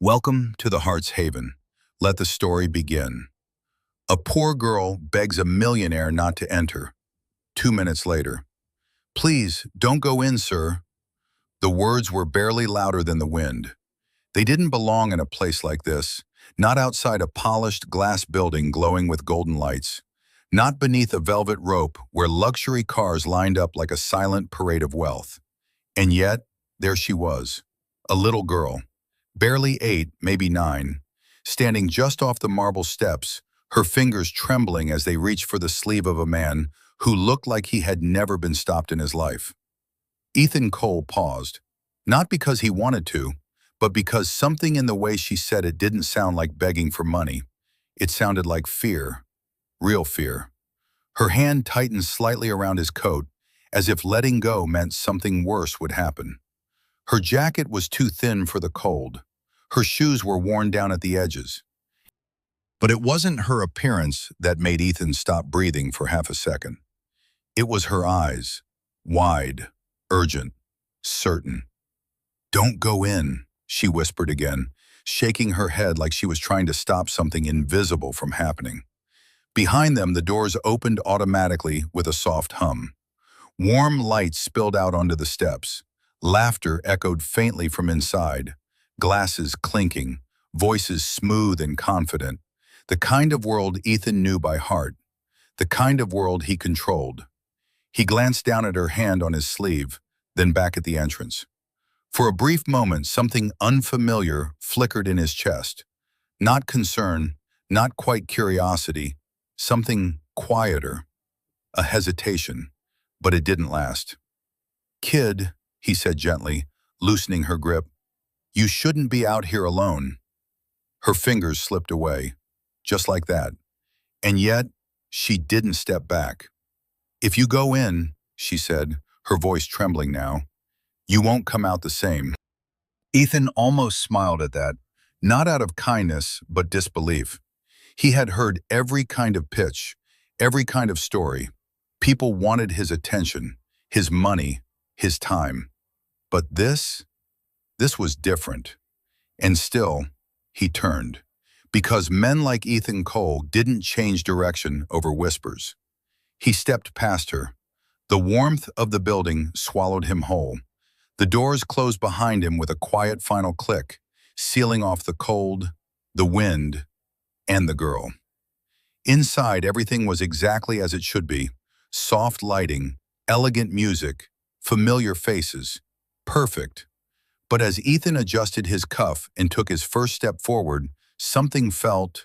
Welcome to the Heart's Haven. Let the story begin. A poor girl begs a millionaire not to enter. 2 minutes later. "Please, don't go in, sir." The words were barely louder than the wind. They didn't belong in a place like this, not outside a polished glass building glowing with golden lights, not beneath a velvet rope where luxury cars lined up like a silent parade of wealth. And yet, there she was, a little girl, barely 8, maybe 9, standing just off the marble steps, her fingers trembling as they reached for the sleeve of a man who looked like he had never been stopped in his life. Ethan Cole paused, not because he wanted to, but because something in the way she said it didn't sound like begging for money. It sounded like fear, real fear. Her hand tightened slightly around his coat, as if letting go meant something worse would happen. Her jacket was too thin for the cold. Her shoes were worn down at the edges. But it wasn't her appearance that made Ethan stop breathing for half a second. It was her eyes, wide, urgent, certain. "Don't go in," she whispered again, shaking her head like she was trying to stop something invisible from happening. Behind them, the doors opened automatically with a soft hum. Warm light spilled out onto the steps. Laughter echoed faintly from inside, glasses clinking, voices smooth and confident. The kind of world Ethan knew by heart, the kind of world he controlled. He glanced down at her hand on his sleeve, then back at the entrance. For a brief moment, something unfamiliar flickered in his chest. Not concern, not quite curiosity, something quieter, a hesitation, but it didn't last. "Kid," he said gently, loosening her grip, "you shouldn't be out here alone." Her fingers slipped away, just like that. And yet, she didn't step back. "If you go in," she said, her voice trembling now, "you won't come out the same." Ethan almost smiled at that, not out of kindness, but disbelief. He had heard every kind of pitch, every kind of story. People wanted his attention, his money, his time. But this was different. And still, he turned. Because men like Ethan Cole didn't change direction over whispers. He stepped past her. The warmth of the building swallowed him whole. The doors closed behind him with a quiet final click, sealing off the cold, the wind, and the girl. Inside, everything was exactly as it should be. Soft lighting, elegant music, familiar faces. Perfect. But as Ethan adjusted his cuff and took his first step forward, something felt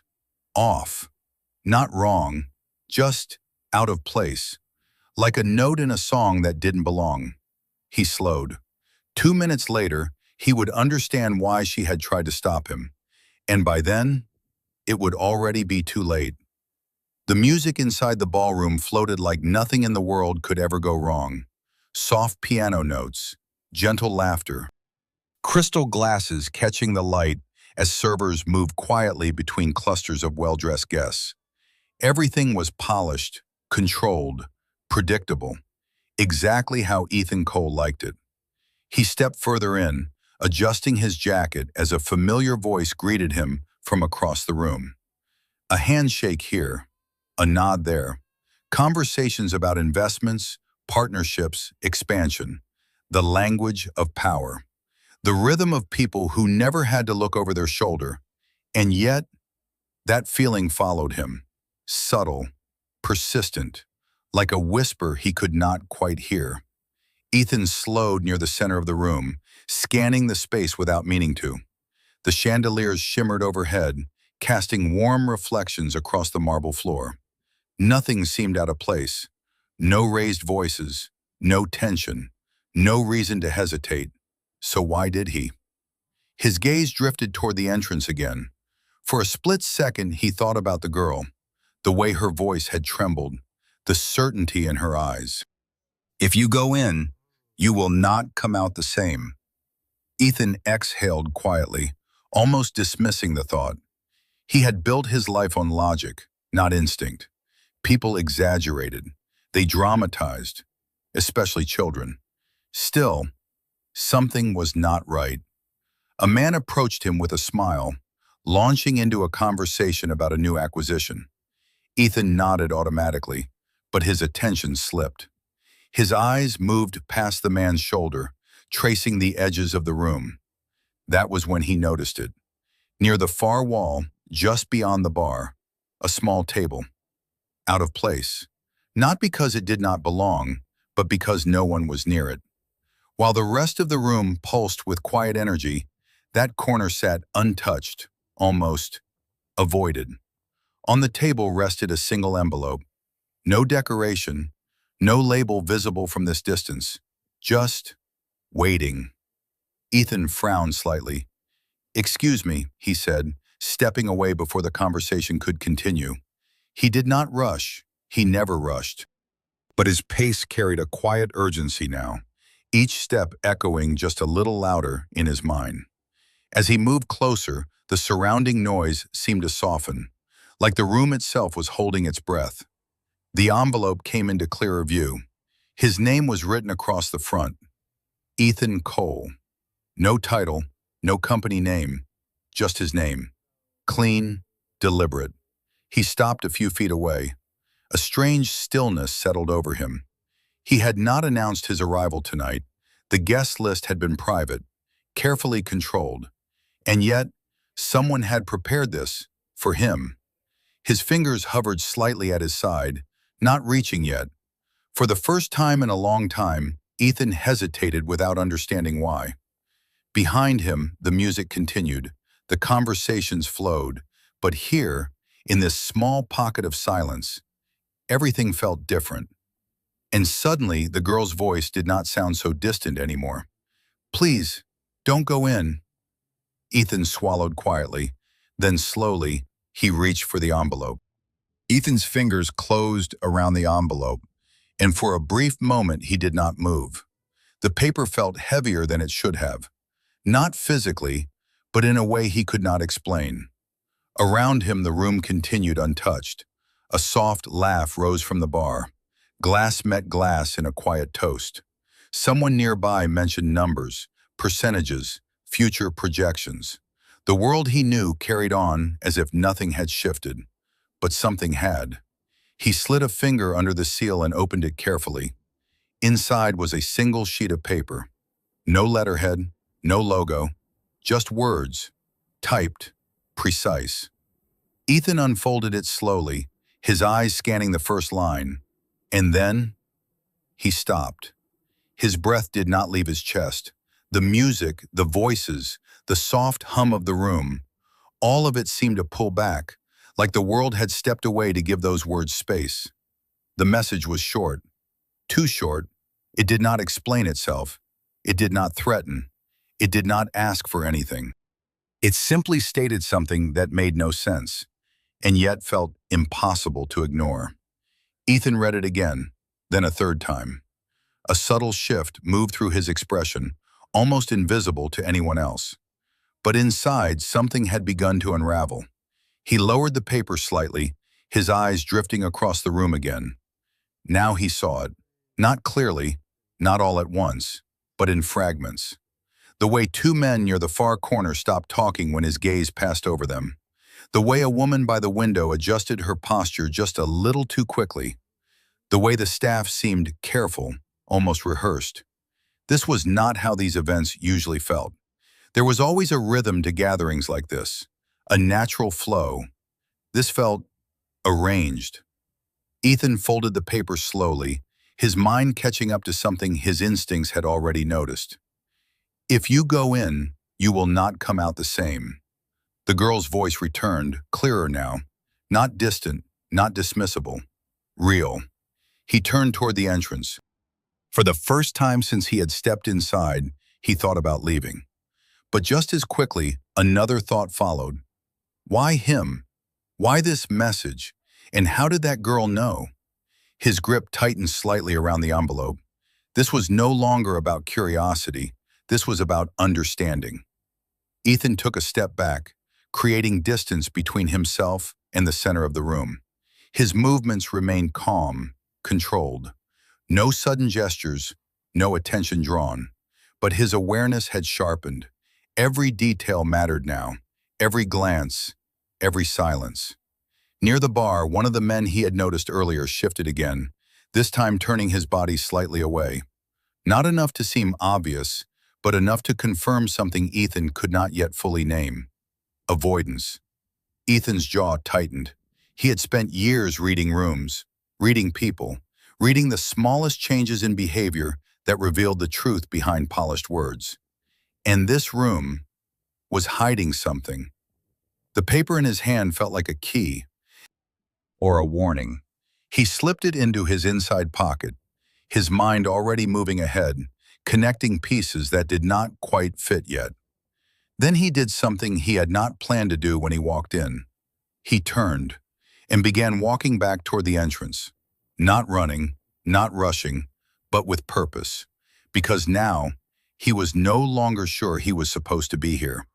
off. Not wrong, just out of place. Like a note in a song that didn't belong. He slowed. 2 minutes later, he would understand why she had tried to stop him. And by then, it would already be too late. The music inside the ballroom floated like nothing in the world could ever go wrong. Soft piano notes, gentle laughter, crystal glasses catching the light as servers moved quietly between clusters of well-dressed guests. Everything was polished, controlled, predictable, exactly how Ethan Cole liked it. He stepped further in, adjusting his jacket as a familiar voice greeted him from across the room. A handshake here, a nod there. Conversations about investments, partnerships, expansion. The language of power. The rhythm of people who never had to look over their shoulder. And yet, that feeling followed him. Subtle, persistent, like a whisper he could not quite hear. Ethan slowed near the center of the room, scanning the space without meaning to. The chandeliers shimmered overhead, casting warm reflections across the marble floor. Nothing seemed out of place. No raised voices, no tension, no reason to hesitate. So why did he? His gaze drifted toward the entrance again. For a split second, he thought about the girl, the way her voice had trembled, the certainty in her eyes. "If you go in, you will not come out the same." Ethan exhaled quietly, almost dismissing the thought. He had built his life on logic, not instinct. People exaggerated. They dramatized, especially children. Still, something was not right. A man approached him with a smile, launching into a conversation about a new acquisition. Ethan nodded automatically, but his attention slipped. His eyes moved past the man's shoulder, tracing the edges of the room. That was when he noticed it. Near the far wall, just beyond the bar, a small table. Out of place. Not because it did not belong, but because no one was near it. While the rest of the room pulsed with quiet energy, that corner sat untouched, almost avoided. On the table rested a single envelope. No decoration, no label visible from this distance. Just waiting. Ethan frowned slightly. "Excuse me," he said, stepping away before the conversation could continue. He did not rush. He never rushed. But his pace carried a quiet urgency now, each step echoing just a little louder in his mind. As he moved closer, the surrounding noise seemed to soften, like the room itself was holding its breath. The envelope came into clearer view. His name was written across the front. Ethan Cole. No title, no company name, just his name. Clean, deliberate. He stopped a few feet away. A strange stillness settled over him. He had not announced his arrival tonight. The guest list had been private, carefully controlled. And yet, someone had prepared this for him. His fingers hovered slightly at his side, not reaching yet. For the first time in a long time, Ethan hesitated without understanding why. Behind him, the music continued. The conversations flowed. But here, in this small pocket of silence, everything felt different. And suddenly, the girl's voice did not sound so distant anymore. "Please, don't go in." Ethan swallowed quietly. Then slowly, he reached for the envelope. Ethan's fingers closed around the envelope, and for a brief moment he did not move. The paper felt heavier than it should have. Not physically, but in a way he could not explain. Around him the room continued untouched. A soft laugh rose from the bar. Glass met glass in a quiet toast. Someone nearby mentioned numbers, percentages, future projections. The world he knew carried on as if nothing had shifted. But something had. He slid a finger under the seal and opened it carefully. Inside was a single sheet of paper. No letterhead, no logo, just words, typed, precise. Ethan unfolded it slowly, his eyes scanning the first line. And then, he stopped. His breath did not leave his chest. The music, the voices, the soft hum of the room, all of it seemed to pull back, like the world had stepped away to give those words space. The message was short. Too short. It did not explain itself. It did not threaten. It did not ask for anything. It simply stated something that made no sense, and yet felt impossible to ignore. Ethan read it again, then a third time. A subtle shift moved through his expression, almost invisible to anyone else. But inside, something had begun to unravel. He lowered the paper slightly, his eyes drifting across the room again. Now he saw it, not clearly, not all at once, but in fragments. The way two men near the far corner stopped talking when his gaze passed over them. The way a woman by the window adjusted her posture just a little too quickly. The way the staff seemed careful, almost rehearsed. This was not how these events usually felt. There was always a rhythm to gatherings like this, a natural flow. This felt arranged. Ethan folded the paper slowly, his mind catching up to something his instincts had already noticed. "If you go in, you will not come out the same." The girl's voice returned, clearer now, not distant, not dismissible, real. He turned toward the entrance. For the first time since he had stepped inside, he thought about leaving. But just as quickly, another thought followed. Why him? Why this message? And how did that girl know? His grip tightened slightly around the envelope. This was no longer about curiosity. This was about understanding. Ethan took a step back, creating distance between himself and the center of the room. His movements remained calm, controlled. No sudden gestures, no attention drawn. But his awareness had sharpened. Every detail mattered now, every glance, every silence. Near the bar, one of the men he had noticed earlier shifted again, this time turning his body slightly away. Not enough to seem obvious, but enough to confirm something Ethan could not yet fully name. Avoidance. Ethan's jaw tightened. He had spent years reading rooms, reading people, reading the smallest changes in behavior that revealed the truth behind polished words. And this room was hiding something. The paper in his hand felt like a key or a warning. He slipped it into his inside pocket, his mind already moving ahead, connecting pieces that did not quite fit yet. Then he did something he had not planned to do when he walked in. He turned and began walking back toward the entrance, not running, not rushing, but with purpose, because now he was no longer sure he was supposed to be here.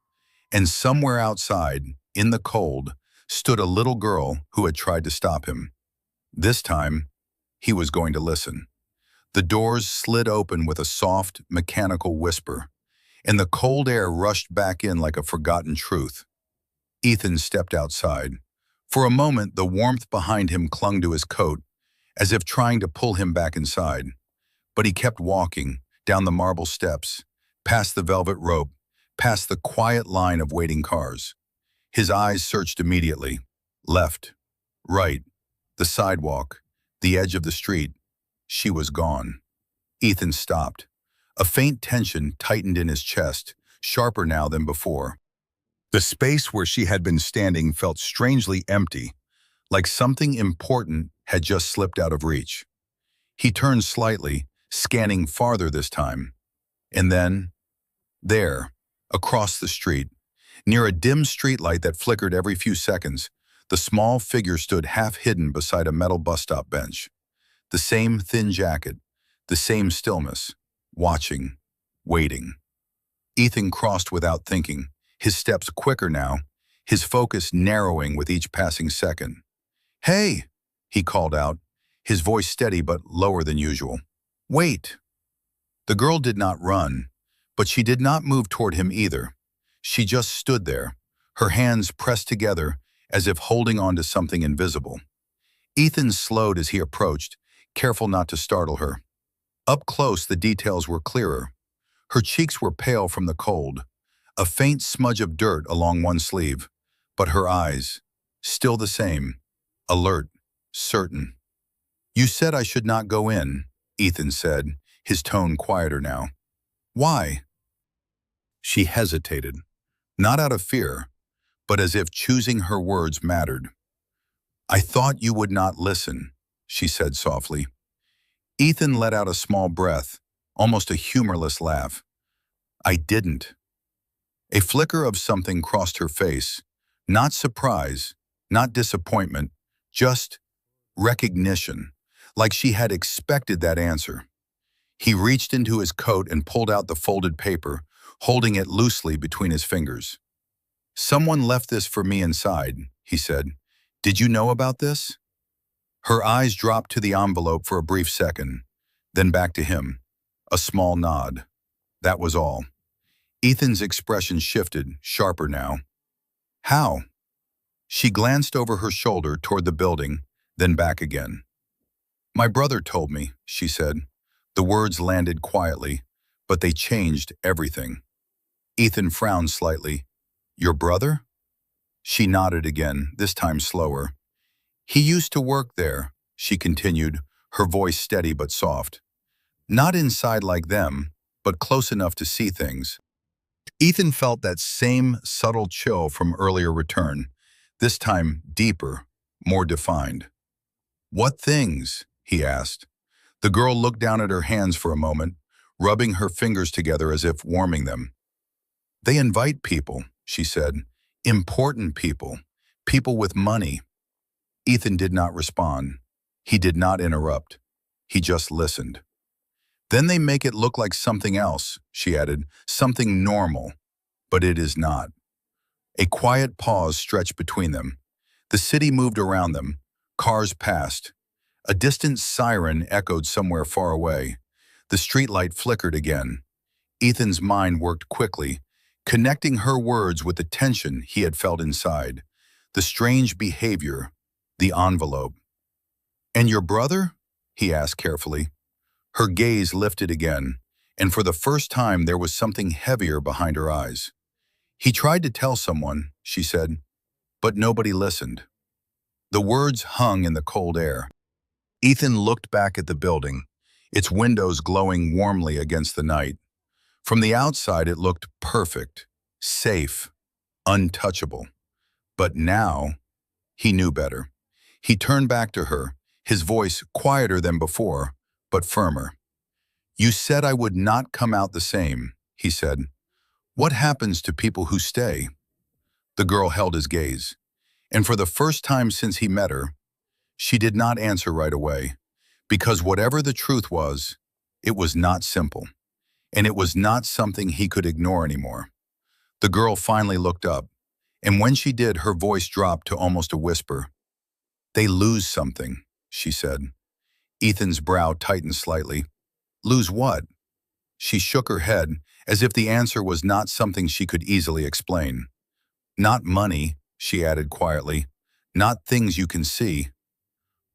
And somewhere outside, in the cold, stood a little girl who had tried to stop him. This time, he was going to listen. The doors slid open with a soft, mechanical whisper, and the cold air rushed back in like a forgotten truth. Ethan stepped outside. For a moment, the warmth behind him clung to his coat, as if trying to pull him back inside. But he kept walking, down the marble steps, past the velvet rope, past the quiet line of waiting cars. His eyes searched immediately. Left, right, the sidewalk, the edge of the street. She was gone. Ethan stopped. A faint tension tightened in his chest, sharper now than before. The space where she had been standing felt strangely empty, like something important had just slipped out of reach. He turned slightly, scanning farther this time. And then, there, across the street, near a dim streetlight that flickered every few seconds, the small figure stood half-hidden beside a metal bus stop bench. The same thin jacket, the same stillness, watching, waiting. Ethan crossed without thinking, his steps quicker now, his focus narrowing with each passing second. "Hey!" he called out, his voice steady but lower than usual. "Wait!" The girl did not run, but she did not move toward him either. She just stood there, her hands pressed together as if holding on to something invisible. Ethan slowed as he approached, careful not to startle her. Up close, the details were clearer. Her cheeks were pale from the cold, a faint smudge of dirt along one sleeve, but her eyes, still the same, alert, certain. "You said I should not go in," Ethan said, his tone quieter now. "Why?" She hesitated, not out of fear, but as if choosing her words mattered. "I thought you would not listen," she said softly. Ethan let out a small breath, almost a humorless laugh. "I didn't." A flicker of something crossed her face, not surprise, not disappointment, just recognition, like she had expected that answer. He reached into his coat and pulled out the folded paper, holding it loosely between his fingers. "Someone left this for me inside," he said. "Did you know about this?" Her eyes dropped to the envelope for a brief second, then back to him. A small nod. That was all. Ethan's expression shifted, sharper now. "How?" She glanced over her shoulder toward the building, then back again. "My brother told me," she said. The words landed quietly, but they changed everything. Ethan frowned slightly. "Your brother?" She nodded again, this time slower. "He used to work there," she continued, her voice steady but soft. "Not inside like them, but close enough to see things." Ethan felt that same subtle chill from earlier return, this time deeper, more defined. "What things?" he asked. The girl looked down at her hands for a moment, rubbing her fingers together as if warming them. "They invite people," she said. "Important people. People with money." Ethan did not respond. He did not interrupt. He just listened. "Then they make it look like something else," she added, "something normal. But it is not." A quiet pause stretched between them. The city moved around them. Cars passed. A distant siren echoed somewhere far away. The streetlight flickered again. Ethan's mind worked quickly, connecting her words with the tension he had felt inside, the strange behavior, the envelope. "And your brother?" he asked carefully. Her gaze lifted again, and for the first time there was something heavier behind her eyes. "He tried to tell someone," she said, "but nobody listened." The words hung in the cold air. Ethan looked back at the building, its windows glowing warmly against the night. From the outside it looked perfect, safe, untouchable. But now, he knew better. He turned back to her, his voice quieter than before, but firmer. "You said I would not come out the same," he said. "What happens to people who stay?" The girl held his gaze, and for the first time since he met her, she did not answer right away, because whatever the truth was, it was not simple, and it was not something he could ignore anymore. The girl finally looked up, and when she did, her voice dropped to almost a whisper. "They lose something," she said. Ethan's brow tightened slightly. "Lose what?" She shook her head, as if the answer was not something she could easily explain. "Not money," she added quietly. "Not things you can see."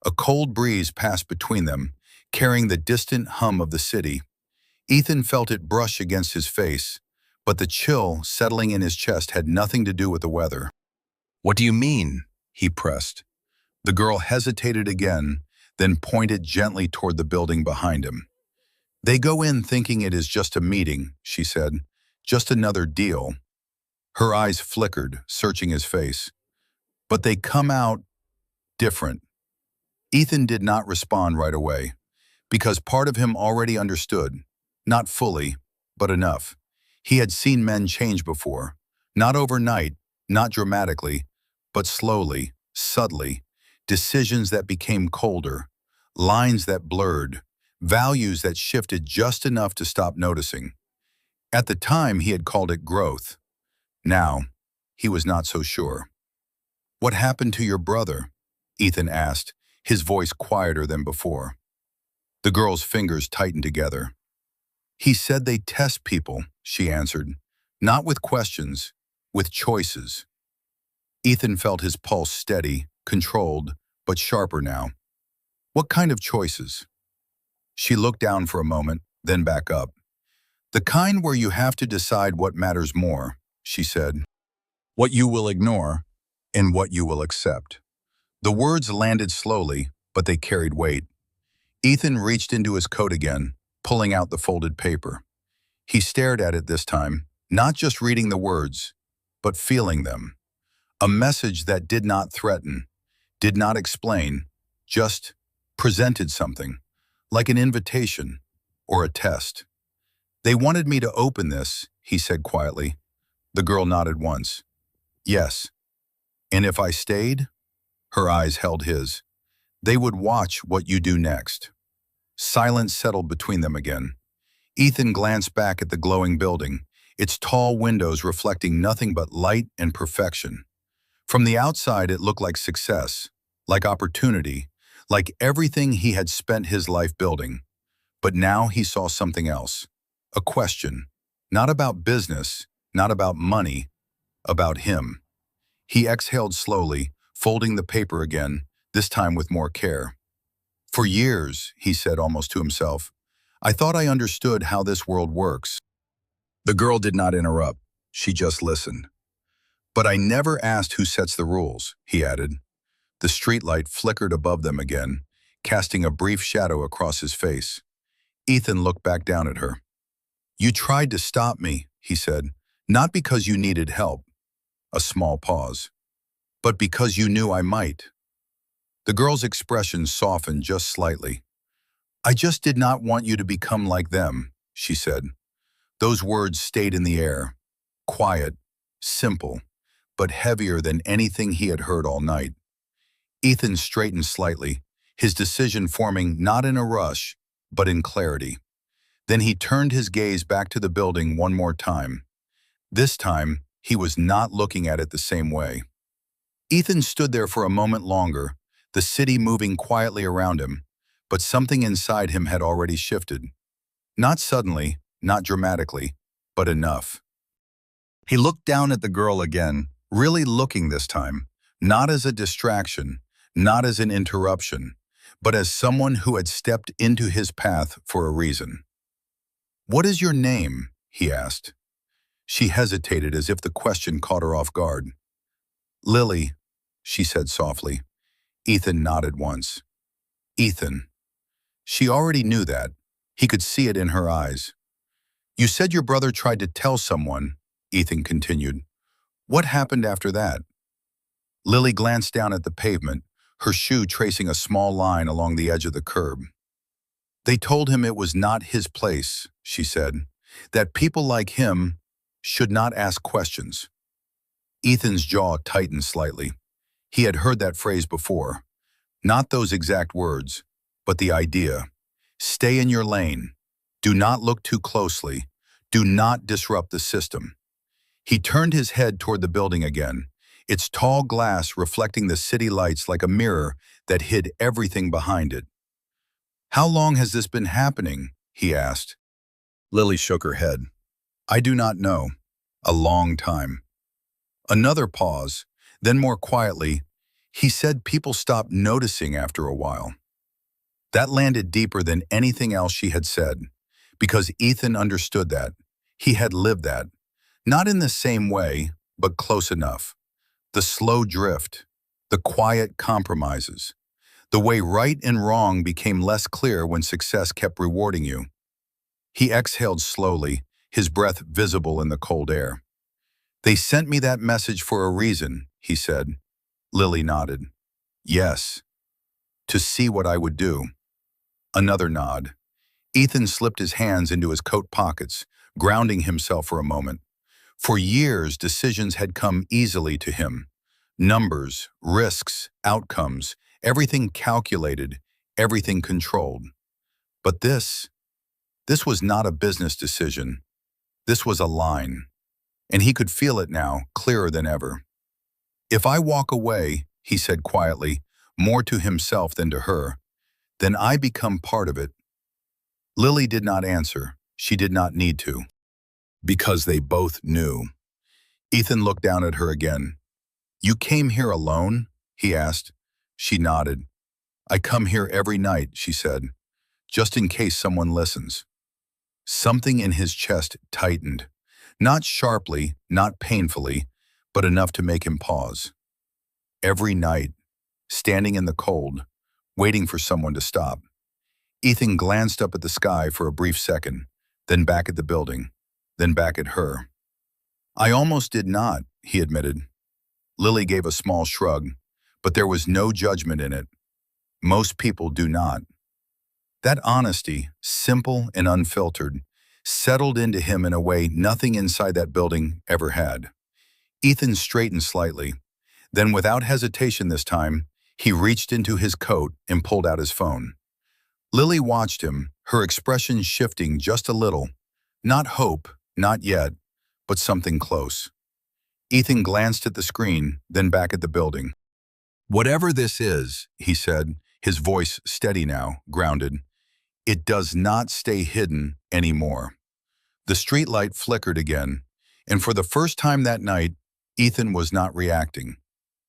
A cold breeze passed between them, carrying the distant hum of the city. Ethan felt it brush against his face, but the chill settling in his chest had nothing to do with the weather. "What do you mean?" he pressed. The girl hesitated again, then pointed gently toward the building behind him. "They go in thinking it is just a meeting," she said. "Just another deal." Her eyes flickered, searching his face. "But they come out different." Ethan did not respond right away, because part of him already understood. Not fully, but enough. He had seen men change before. Not overnight, not dramatically, but slowly, subtly. Decisions that became colder, lines that blurred, values that shifted just enough to stop noticing. At the time, he had called it growth. Now, he was not so sure. "What happened to your brother?" Ethan asked, his voice quieter than before. The girl's fingers tightened together. "He said they test people," she answered. "Not with questions, with choices." Ethan felt his pulse steady, controlled, but sharper now. "What kind of choices?" She looked down for a moment, then back up. "The kind where you have to decide what matters more," she said. "What you will ignore, and what you will accept." The words landed slowly, but they carried weight. Ethan reached into his coat again, pulling out the folded paper. He stared at it this time, not just reading the words, but feeling them. A message that did not threaten, did not explain, just presented something, like an invitation or a test. "They wanted me to open this," he said quietly. The girl nodded once. "Yes." "And if I stayed?" Her eyes held his. "They would watch what you do next." Silence settled between them again. Ethan glanced back at the glowing building, its tall windows reflecting nothing but light and perfection. From the outside, it looked like success, like opportunity, like everything he had spent his life building. But now he saw something else. A question, not about business, not about money, about him. He exhaled slowly, folding the paper again, this time with more care. "For years," he said almost to himself, "I thought I understood how this world works." The girl did not interrupt. She just listened. "But I never asked who sets the rules," he added. The streetlight flickered above them again, casting a brief shadow across his face. Ethan looked back down at her. "You tried to stop me," he said, "not because you needed help." A small pause. "But because you knew I might." The girl's expression softened just slightly. "I just did not want you to become like them," she said. Those words stayed in the air, quiet, simple, but heavier than anything he had heard all night. Ethan straightened slightly, his decision forming not in a rush, but in clarity. Then he turned his gaze back to the building one more time. This time, he was not looking at it the same way. Ethan stood there for a moment longer, the city moving quietly around him, but something inside him had already shifted. Not suddenly, not dramatically, but enough. He looked down at the girl again, really looking this time, not as a distraction, not as an interruption, but as someone who had stepped into his path for a reason. "What is your name?" he asked. She hesitated as if the question caught her off guard. "Lily," she said softly. Ethan nodded once. "Ethan." She already knew that. He could see it in her eyes. "You said your brother tried to tell someone," Ethan continued. "What happened after that?" Lily glanced down at the pavement, her shoe tracing a small line along the edge of the curb. "They told him it was not his place," she said, "that people like him should not ask questions." Ethan's jaw tightened slightly. He had heard that phrase before. Not those exact words, but the idea. Stay in your lane. Do not look too closely. Do not disrupt the system. He turned his head toward the building again, its tall glass reflecting the city lights like a mirror that hid everything behind it. "How long has this been happening?" he asked. Lily shook her head. "I do not know. A long time." Another pause, then more quietly, he said people stopped noticing after a while. That landed deeper than anything else she had said, because Ethan understood that. He had lived that. Not in the same way, but close enough. The slow drift, the quiet compromises, the way right and wrong became less clear when success kept rewarding you. He exhaled slowly, his breath visible in the cold air. "They sent me that message for a reason," he said. Lily nodded. "Yes. To see what I would do." Another nod. Ethan slipped his hands into his coat pockets, grounding himself for a moment. For years, decisions had come easily to him. Numbers, risks, outcomes, everything calculated, everything controlled. But this was not a business decision. This was a line. And he could feel it now, clearer than ever. "If I walk away," he said quietly, more to himself than to her, "then I become part of it." Lily did not answer. She did not need to. Because they both knew. Ethan looked down at her again. "You came here alone?" he asked. She nodded. "I come here every night," she said, "just in case someone listens." Something in his chest tightened. Not sharply, not painfully, but enough to make him pause. Every night, standing in the cold, waiting for someone to stop. Ethan glanced up at the sky for a brief second, then back at the building, then back at her. "I almost did not," he admitted. Lily gave a small shrug, but there was no judgment in it. Most people do not. That honesty, simple and unfiltered, settled into him in a way nothing inside that building ever had. Ethan straightened slightly. Then, without hesitation this time, he reached into his coat and pulled out his phone. Lily watched him, her expression shifting just a little. Not hope, not yet, but something close. Ethan glanced at the screen, then back at the building. "Whatever this is," he said, his voice steady now, grounded, "it does not stay hidden anymore." The streetlight flickered again, and for the first time that night, Ethan was not reacting.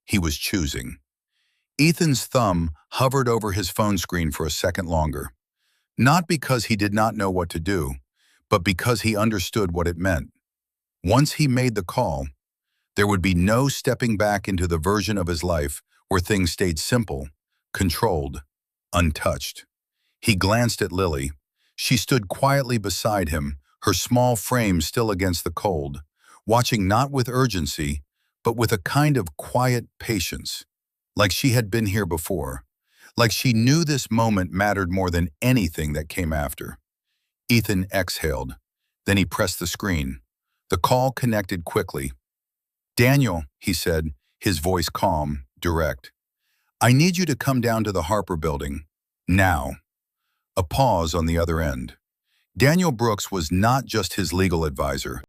He was choosing. Ethan's thumb hovered over his phone screen for a second longer. Not because he did not know what to do, but because he understood what it meant. Once he made the call, there would be no stepping back into the version of his life where things stayed simple, controlled, untouched. He glanced at Lily. She stood quietly beside him, her small frame still against the cold, watching not with urgency, but with a kind of quiet patience, like she had been here before, like she knew this moment mattered more than anything that came after. Ethan exhaled. Then he pressed the screen. The call connected quickly. "Daniel," he said, his voice calm, direct. "I need you to come down to the Harper building. Now." A pause on the other end. Daniel Brooks was not just his legal advisor.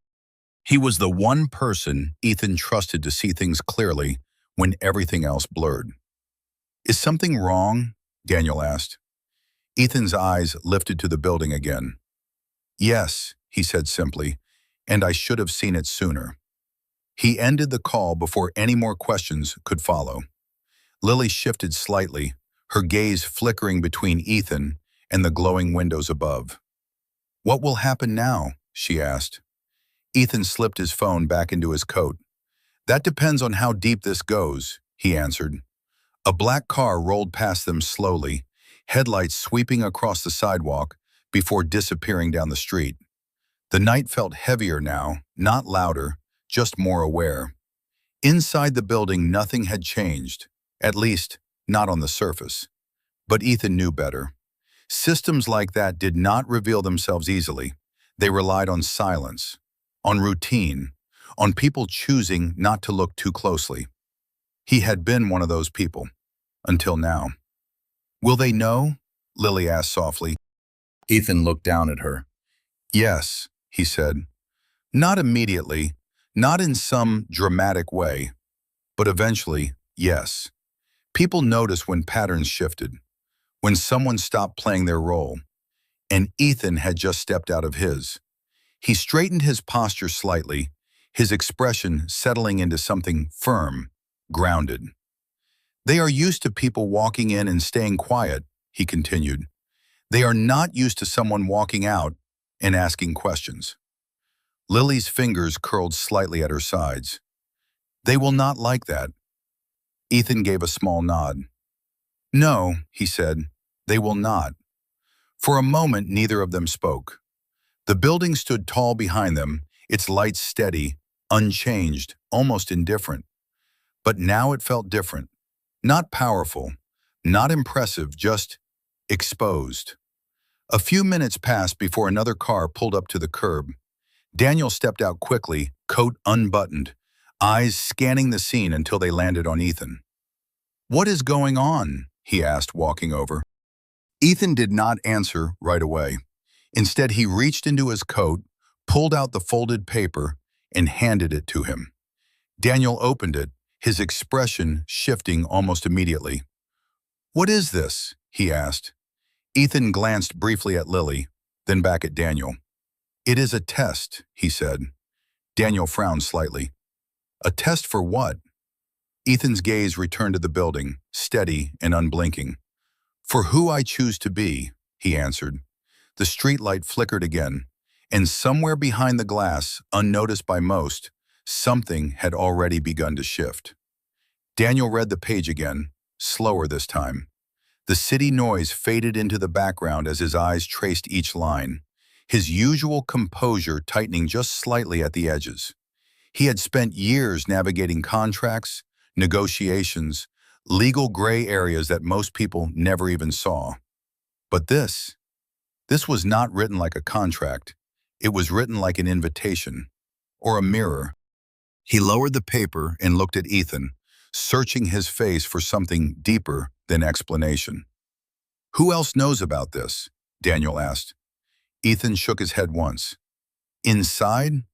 He was the one person Ethan trusted to see things clearly when everything else blurred. "Is something wrong?" Daniel asked. Ethan's eyes lifted to the building again. "Yes," he said simply, "and I should have seen it sooner." He ended the call before any more questions could follow. Lily shifted slightly, her gaze flickering between Ethan and the glowing windows above. "What will happen now?" she asked. Ethan slipped his phone back into his coat. "That depends on how deep this goes," he answered. A black car rolled past them slowly, headlights sweeping across the sidewalk before disappearing down the street. The night felt heavier now, not louder, just more aware. Inside the building, nothing had changed, at least not on the surface. But Ethan knew better. Systems like that did not reveal themselves easily. They relied on silence, on routine, on people choosing not to look too closely. He had been one of those people, until now. "Will they know?" Lily asked softly. Ethan looked down at her. "Yes," he said. "Not immediately, not in some dramatic way, but eventually, yes. People notice when patterns shifted, when someone stopped playing their role, and Ethan had just stepped out of his. He straightened his posture slightly, his expression settling into something firm, grounded. "They are used to people walking in and staying quiet," he continued. "They are not used to someone walking out and asking questions." Lily's fingers curled slightly at her sides. "They will not like that." Ethan gave a small nod. "No," he said, "they will not." For a moment, neither of them spoke. The building stood tall behind them, its lights steady, unchanged, almost indifferent. But now it felt different. Not powerful, not impressive, just exposed. A few minutes passed before another car pulled up to the curb. Daniel stepped out quickly, coat unbuttoned, eyes scanning the scene until they landed on Ethan. "What is going on?" he asked, walking over. Ethan did not answer right away. Instead, he reached into his coat, pulled out the folded paper, and handed it to him. Daniel opened it, his expression shifting almost immediately. "What is this?" he asked. Ethan glanced briefly at Lily, then back at Daniel. "It is a test," he said. Daniel frowned slightly. "A test for what?" Ethan's gaze returned to the building, steady and unblinking. "For who I choose to be," he answered. The streetlight flickered again, and somewhere behind the glass, unnoticed by most, something had already begun to shift. Daniel read the page again, slower this time. The city noise faded into the background as his eyes traced each line, his usual composure tightening just slightly at the edges. He had spent years navigating contracts, negotiations, legal gray areas that most people never even saw. But this was not written like a contract. It was written like an invitation, or a mirror. He lowered the paper and looked at Ethan, searching his face for something deeper than explanation. "Who else knows about this?" Daniel asked. Ethan shook his head once. "Inside?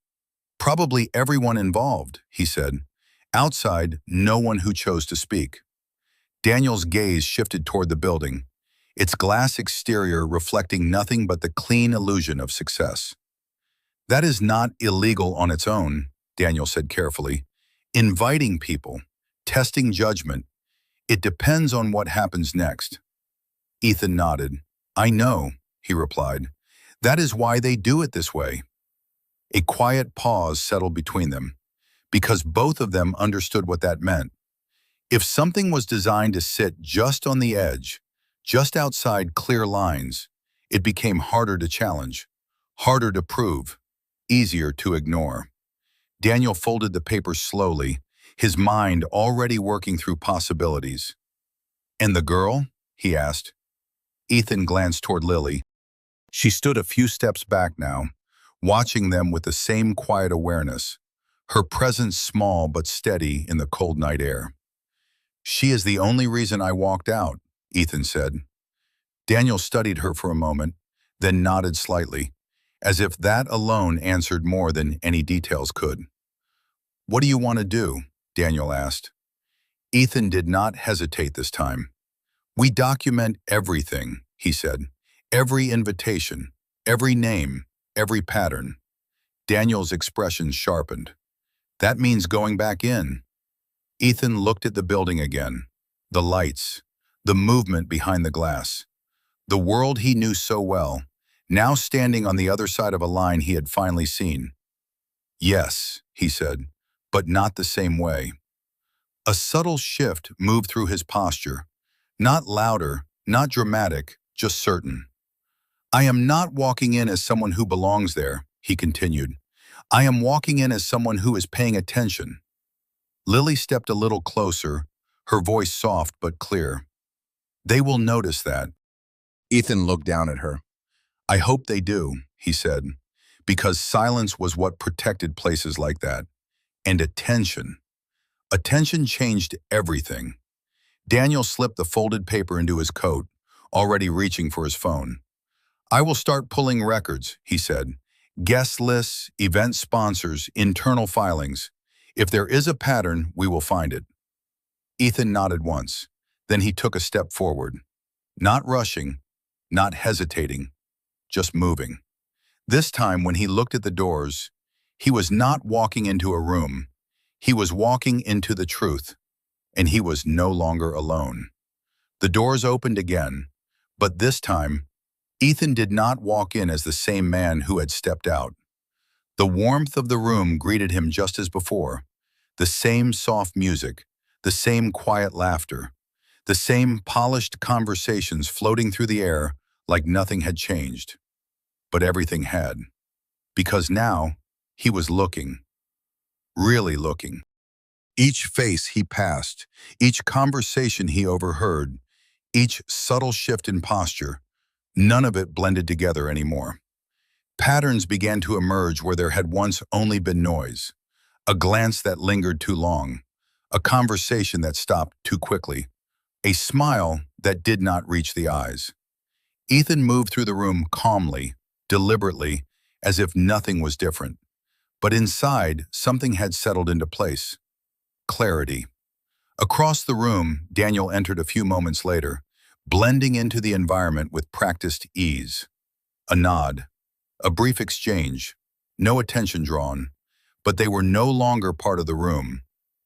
Probably everyone involved," he said. "Outside, no one who chose to speak." Daniel's gaze shifted toward the building, its glass exterior reflecting nothing but the clean illusion of success. "That is not illegal on its own," Daniel said carefully. "Inviting people, testing judgment, it depends on what happens next." Ethan nodded. "I know," he replied. "That is why they do it this way." A quiet pause settled between them, because both of them understood what that meant. If something was designed to sit just on the edge, just outside clear lines, it became harder to challenge, harder to prove, easier to ignore. Daniel folded the paper slowly, his mind already working through possibilities. "And the girl?" he asked. Ethan glanced toward Lily. She stood a few steps back now, watching them with the same quiet awareness, her presence small but steady in the cold night air. "She is the only reason I walked out," Ethan said. Daniel studied her for a moment, then nodded slightly, as if that alone answered more than any details could. "What do you want to do?" Daniel asked. Ethan did not hesitate this time. "We document everything," he said. "Every invitation, every name, every pattern." Daniel's expression sharpened. That means going back in. Ethan looked at the building again. The lights, the movement behind the glass. The world he knew so well, now standing on the other side of a line he had finally seen. Yes, he said, but not the same way. A subtle shift moved through his posture. Not louder, not dramatic, just certain. I am not walking in as someone who belongs there, he continued. I am walking in as someone who is paying attention. Lily stepped a little closer, her voice soft but clear. They will notice that. Ethan looked down at her. I hope they do, he said, because silence was what protected places like that. And attention. Attention changed everything. Daniel slipped the folded paper into his coat, already reaching for his phone. I will start pulling records, he said. Guest lists, event sponsors, internal filings. If there is a pattern, we will find it. Ethan nodded once. Then he took a step forward. Not rushing, not hesitating, just moving. This time, when he looked at the doors, he was not walking into a room. He was walking into the truth, and he was no longer alone. The doors opened again, but this time, Ethan did not walk in as the same man who had stepped out. The warmth of the room greeted him just as before. The same soft music, the same quiet laughter, the same polished conversations floating through the air like nothing had changed. But everything had. Because now, he was looking. Really looking. Each face he passed, each conversation he overheard, each subtle shift in posture, none of it blended together anymore. Patterns began to emerge where there had once only been noise, a glance that lingered too long, a conversation that stopped too quickly, a smile that did not reach the eyes. Ethan moved through the room calmly, deliberately, as if nothing was different. But inside, something had settled into place. Clarity. Across the room, Daniel entered a few moments later, blending into the environment with practiced ease. A nod. A brief exchange. No attention drawn. But they were no longer part of the room.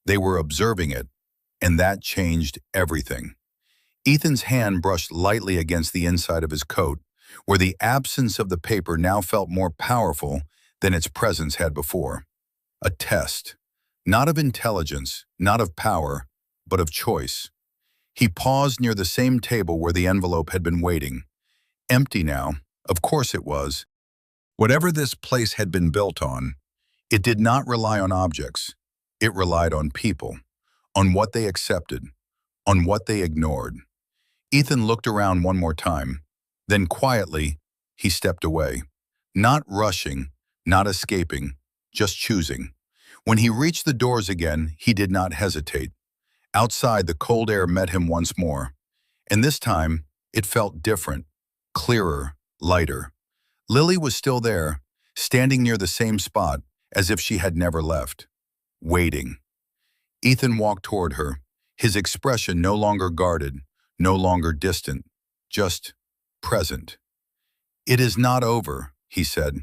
They were observing it, and that changed everything. Ethan's hand brushed lightly against the inside of his coat, where the absence of the paper now felt more powerful than its presence had before. A test. Not of intelligence, not of power, but of choice. He paused near the same table where the envelope had been waiting. Empty now, of course it was. Whatever this place had been built on, it did not rely on objects. It relied on people, on what they accepted, on what they ignored. Ethan looked around one more time. Then quietly, he stepped away. Not rushing, not escaping, just choosing. When he reached the doors again, he did not hesitate. Outside, the cold air met him once more. And this time, it felt different, clearer, lighter. Lily was still there, standing near the same spot, as if she had never left. Waiting. Ethan walked toward her, his expression no longer guarded, no longer distant, just present. It is not over, he said.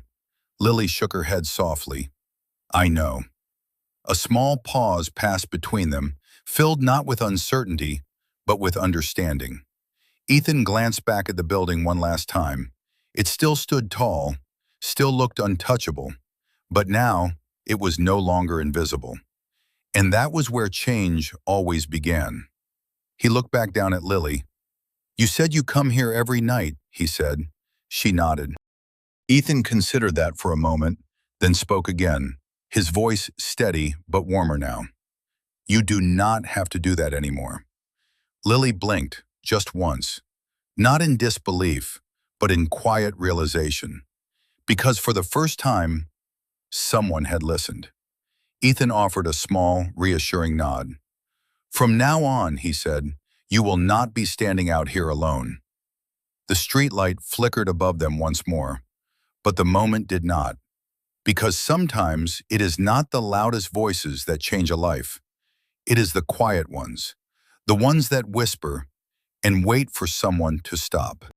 Lily shook her head softly. I know. A small pause passed between them, filled not with uncertainty, but with understanding. Ethan glanced back at the building one last time. It still stood tall, still looked untouchable, but now it was no longer invisible. And that was where change always began. He looked back down at Lily. You said you come here every night, he said. She nodded. Ethan considered that for a moment, then spoke again, his voice steady but warmer now. You do not have to do that anymore. Lily blinked, just once. Not in disbelief, but in quiet realization. Because for the first time, someone had listened. Ethan offered a small, reassuring nod. From now on, he said, you will not be standing out here alone. The streetlight flickered above them once more, but the moment did not. Because sometimes it is not the loudest voices that change a life. It is the quiet ones, the ones that whisper and wait for someone to stop.